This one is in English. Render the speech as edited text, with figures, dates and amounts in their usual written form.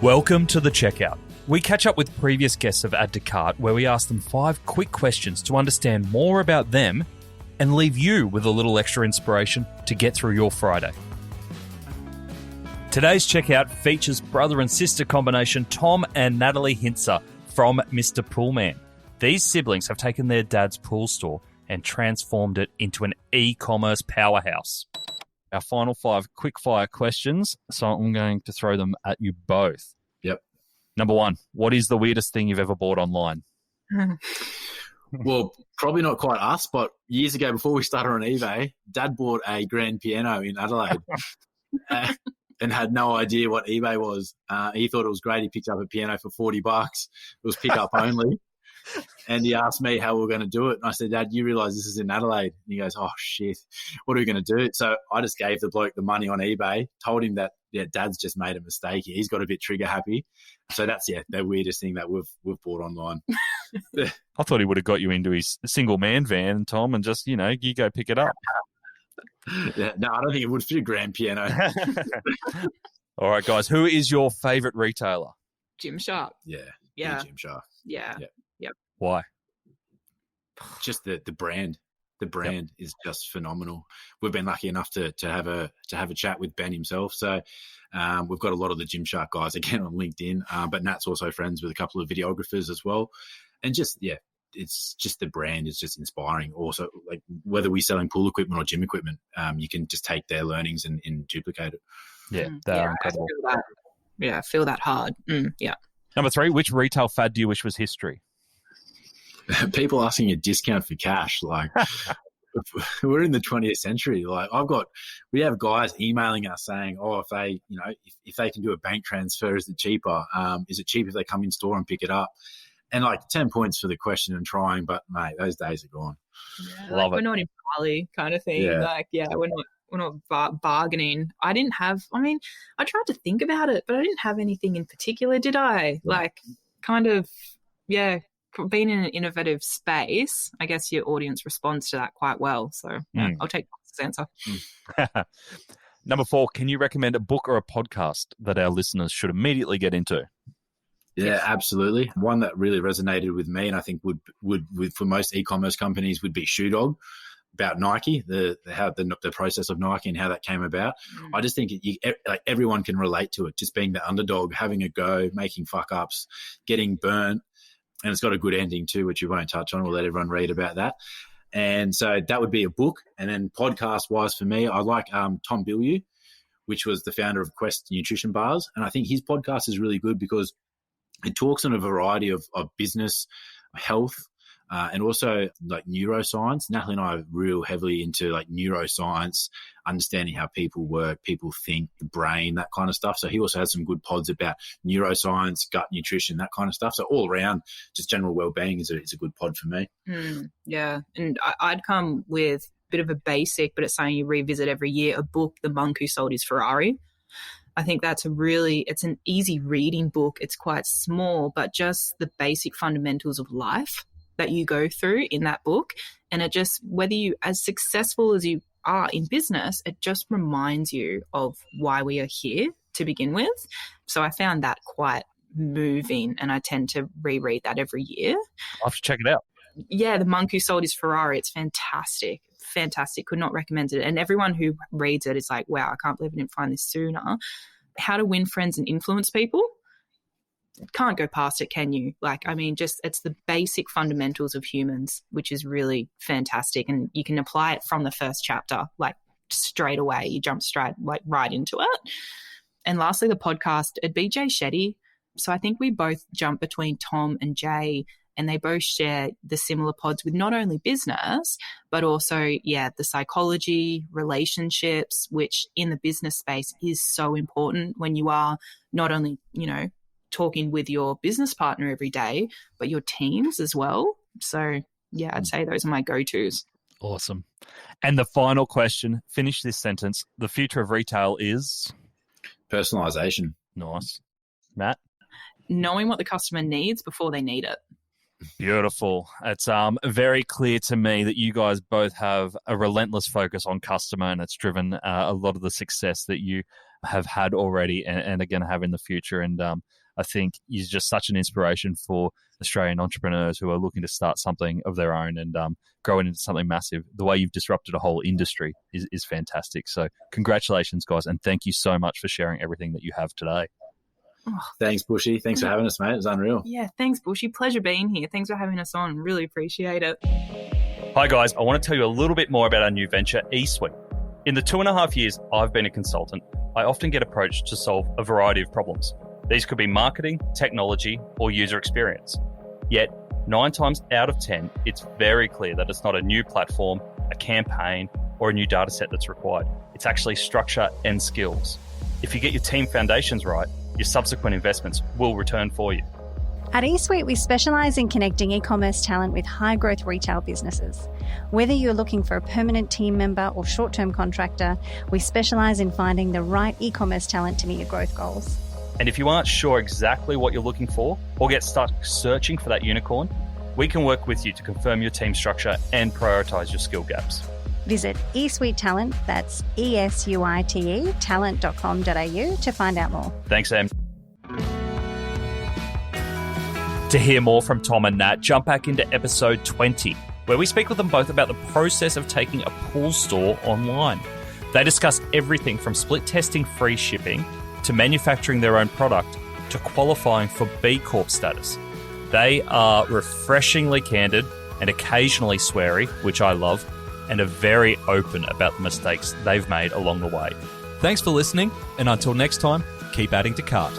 Welcome to The Checkout. We catch up with previous guests of Add to Cart where we ask them 5 quick questions to understand more about them and leave you with a little extra inspiration to get through your Friday. Today's checkout features brother and sister combination Tom and Natalie Hintzer from Mr. Poolman. These siblings have taken their dad's pool store and transformed it into an e-commerce powerhouse. Our final 5 quick-fire questions, so I'm going to throw them at you both. Yep. Number 1, what is the weirdest thing you've ever bought online? Well, probably not quite us, but years ago before we started on eBay, Dad bought a grand piano in Adelaide and had no idea what eBay was. He thought it was great. He picked up a piano for $40. It was pick-up only. And he asked me how we were going to do it. And I said, Dad, you realise this is in Adelaide? And he goes, oh, shit, what are we going to do? So I just gave the bloke the money on eBay, told him that, Dad's just made a mistake. He's got a bit trigger happy. So that's, the weirdest thing that we've bought online. I thought he would have got you into his single man van, Tom, and just, you go pick it up. Yeah, no, I don't think it would fit a grand piano. All right, guys, who is your favourite retailer? Gymshark. Yeah. Gymshark. Yeah. Yep. Why? Just the brand. The brand is just phenomenal. We've been lucky enough to have a chat with Ben himself. So we've got a lot of the Gymshark guys again on LinkedIn, but Nat's also friends with a couple of videographers as well. And just, it's just the brand is just inspiring. Also, like whether we're selling pool equipment or gym equipment, you can just take their learnings and duplicate it. Yeah, they're incredible. I feel that hard. Yeah. Number 3, which retail fad do you wish was history? People asking a discount for cash, like we're in the 20th century. Like we have guys emailing us saying, "Oh, if they, if they can do a bank transfer, is it cheaper? Is it cheaper if they come in store and pick it up?" And like 10 points for the question and trying, but mate, those days are gone. Yeah, Love it. We're not in Bali kind of thing. Yeah. We're not bargaining. I tried to think about it, but I didn't have anything in particular, did I? Being in an innovative space, I guess your audience responds to that quite well. So I'll take this answer. Number 4, can you recommend a book or a podcast that our listeners should immediately get into? Yeah, absolutely. One that really resonated with me and I think would for most e-commerce companies would be Shoe Dog, about Nike, the process of Nike and how that came about. I just think everyone can relate to it, just being the underdog, having a go, making fuck-ups, getting burnt. And it's got a good ending too, which we won't touch on. We'll let everyone read about that. And so that would be a book. And then podcast-wise for me, I like Tom Bilyeu, which was the founder of Quest Nutrition Bars. And I think his podcast is really good because it talks on a variety of business, health, and also like neuroscience. Natalie and I are real heavily into like neuroscience, understanding how people work, people think, the brain, that kind of stuff. So he also has some good pods about neuroscience, gut nutrition, that kind of stuff. So all around, just general well-being is a good pod for me. Yeah, and I'd come with a bit of a basic, but it's something you revisit every year, a book, The Monk Who Sold His Ferrari. I think it's an easy reading book. It's quite small, but just the basic fundamentals of life that you go through in that book. And it just, whether you as successful as you are in business, it just reminds you of why we are here to begin with. So I found that quite moving and I tend to reread that every year. I'll have to check it out. Yeah, The Monk Who Sold His Ferrari. It's fantastic. Fantastic. Could not recommend it. And everyone who reads it is like, wow, I can't believe I didn't find this sooner. How to Win Friends and Influence People. Can't go past it, can you? It's the basic fundamentals of humans, which is really fantastic. And you can apply it from the first chapter, like straight away. You jump right into it. And lastly, the podcast, it'd be Jay Shetty. So I think we both jump between Tom and Jay, and they both share the similar pods with not only business, but also, the psychology, relationships, which in the business space is so important when you are not only, talking with your business partner every day, but your teams as well. So, I'd say those are my go-tos. Awesome. And the final question, finish this sentence. The future of retail is? Personalization. Nice. Matt? Knowing what the customer needs before they need it. Beautiful. It's very clear to me that you guys both have a relentless focus on customer, and it's driven a lot of the success that you have had already and are going to have in the future. And I think you're just such an inspiration for Australian entrepreneurs who are looking to start something of their own and grow it into something massive. The way you've disrupted a whole industry is fantastic. So congratulations, guys, and thank you so much for sharing everything that you have today. Oh, thanks, Bushy. Thanks for having us, mate. It was unreal. Yeah, thanks, Bushy. Pleasure being here. Thanks for having us on. Really appreciate it. Hi, guys. I want to tell you a little bit more about our new venture, eSuite. In the 2.5 years I've been a consultant, I often get approached to solve a variety of problems. These could be marketing, technology, or user experience. Yet, 9 times out of 10, it's very clear that it's not a new platform, a campaign, or a new data set that's required. It's actually structure and skills. If you get your team foundations right, your subsequent investments will return for you. At eSuite, we specialise in connecting e-commerce talent with high-growth retail businesses. Whether you're looking for a permanent team member or short-term contractor, we specialise in finding the right e-commerce talent to meet your growth goals. And if you aren't sure exactly what you're looking for or get stuck searching for that unicorn, we can work with you to confirm your team structure and prioritise your skill gaps. Visit eSuite Talent, that's ESUITE, talent.com.au to find out more. Thanks, Em. To hear more from Tom and Nat, jump back into episode 20, where we speak with them both about the process of taking a pool store online. They discuss everything from split testing free shipping to manufacturing their own product to qualifying for B Corp status. They are refreshingly candid and occasionally sweary, which I love, and are very open about the mistakes they've made along the way. Thanks for listening, and until next time, keep adding to cart.